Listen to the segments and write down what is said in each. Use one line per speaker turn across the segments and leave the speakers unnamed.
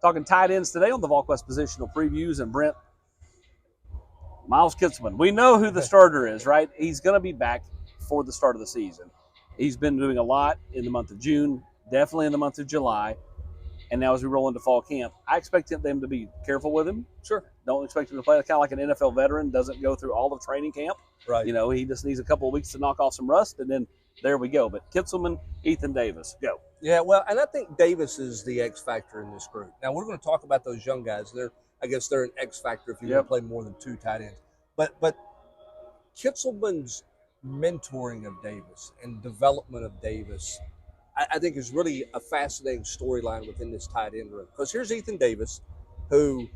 Talking tight ends today on the Volquest positional previews, and Brent, Miles Kitselman. We know who the starter is, right? He's going to be back for the start of the season. He's been doing a lot in the month of June, definitely in the month of July, and now as we roll into fall camp, I expect them to be careful with him.
Sure.
Don't expect him to play kind of like an NFL veteran, doesn't go through all of training camp.
Right.
You know, he just needs a couple of weeks to knock off some rust, and then there we go. But Kitselman, Ethan Davis, go.
Yeah, well, and I think Davis is the X factor in this group. Now we're going to talk about those young guys. I guess they're an X factor if you want to play more than 2 tight ends. But Kitselman's mentoring of Davis and development of Davis, I think is really a fascinating storyline within this tight end room. Because here's Ethan Davis, who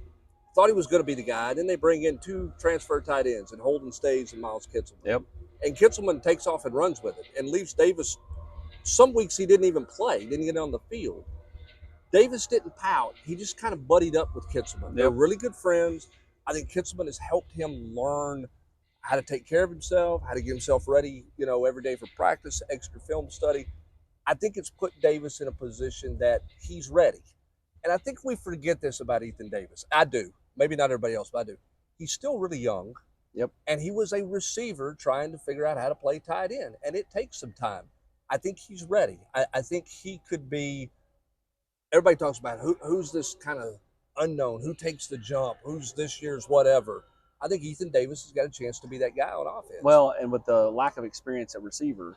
thought he was going to be the guy. And then they bring in 2 transfer tight ends, and Holden Staves and Miles Kitselman.
Yep.
And Kitselman takes off and runs with it and leaves Davis. Some weeks he didn't even play, didn't get on the field. Davis didn't pout. He just kind of buddied up with Kitselman. Yep. They're really good friends. I think Kitselman has helped him learn how to take care of himself, how to get himself ready, every day for practice, extra film study. I think it's put Davis in a position that he's ready. And I think we forget this about Ethan Davis. I do. Maybe not everybody else, but I do. He's still really young.
Yep.
And he was a receiver trying to figure out how to play tight end. And it takes some time. I think he's ready. I think he could be – everybody talks about who's this kind of unknown, who takes the jump, who's this year's whatever. I think Ethan Davis has got a chance to be that guy on offense.
Well, and with the lack of experience at receiver,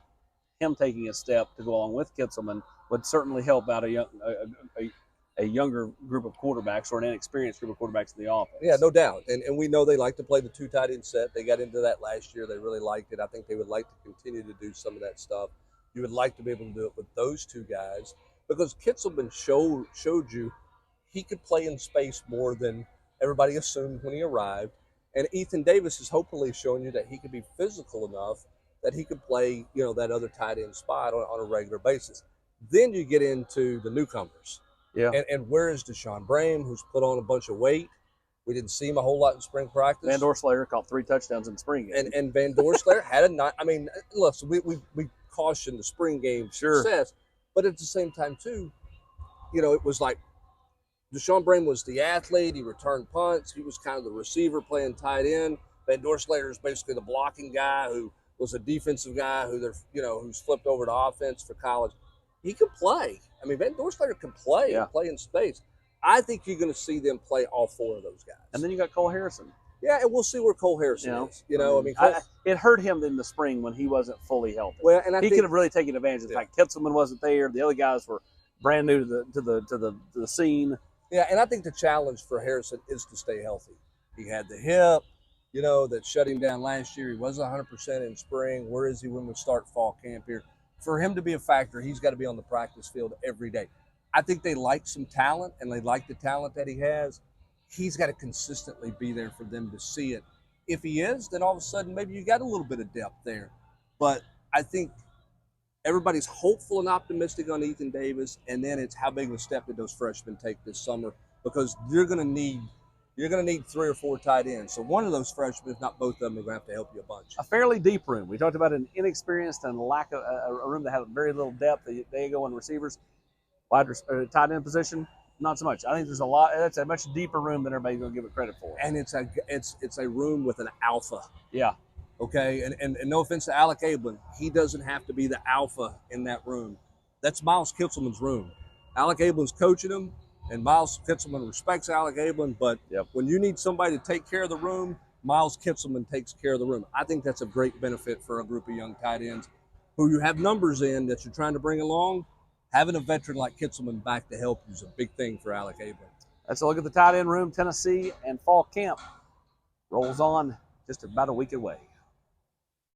him taking a step to go along with Kitselman would certainly help out a younger group of quarterbacks or an inexperienced group of quarterbacks in the offense.
Yeah, no doubt. And we know they like to play the 2 tight end set. They got into that last year. They really liked it. I think they would like to continue to do some of that stuff. You would like to be able to do it with those 2 guys because Kitselman showed you he could play in space more than everybody assumed when he arrived. And Ethan Davis is hopefully showing you that he could be physical enough that he could play, that other tight end spot on a regular basis. Then you get into the newcomers.
Yeah.
And where is Deshaun Brame, who's put on a bunch of weight? We didn't see him a whole lot in spring practice.
Van Dorselaer caught 3 touchdowns in spring game.
And Van Dorselaer had a night. I mean, look, so we caution the spring game success, but at the same time too, it was like Deshaun Brame was the athlete. He returned punts. He was kind of the receiver playing tight end. Van Dorselaer is basically the blocking guy who was a defensive guy who's flipped over to offense for college. He can play. I mean, Van Dorselaer can play and play in space. I think you're going to see them play all 4 of those guys.
And then you got Cole Harrison.
Yeah, and we'll see where Cole Harrison is.
It hurt him in the spring when he wasn't fully healthy.
Well, and
he could have really taken advantage of the fact Kitselman wasn't there. The other guys were brand new to the scene.
Yeah, and I think the challenge for Harrison is to stay healthy. He had the hip, that shut him down last year. He wasn't 100% in spring. Where is he when we start fall camp here? For him to be a factor, he's got to be on the practice field every day. I think they like some talent, and they like the talent that he has. He's got to consistently be there for them to see it. If he is, then all of a sudden maybe you got a little bit of depth there. But I think everybody's hopeful and optimistic on Ethan Davis, and then it's how big of a step did those freshmen take this summer, because you're going to need 3 or 4 tight ends. So one of those freshmen, if not both of them, are going to have to help you a bunch.
A fairly deep room. We talked about an inexperienced and lack of a room that had very little depth. They go on receivers, tight end position. Not so much. I think there's a lot. That's a much deeper room than everybody's going to give it credit for.
And it's a room with an alpha.
Yeah.
Okay. And no offense to Alec Ablin, he doesn't have to be the alpha in that room. That's Miles Kitselman's room. Alec Ablin's coaching him, and Miles Kitselman respects Alec Ablin. But when you need somebody to take care of the room, Miles Kitselman takes care of the room. I think that's a great benefit for a group of young tight ends who you have numbers in that you're trying to bring along. Having a veteran like Kitselman back to help you is a big thing for Alec Ablin.
Let's look at the tight end room. Tennessee and fall camp rolls on just about a week away.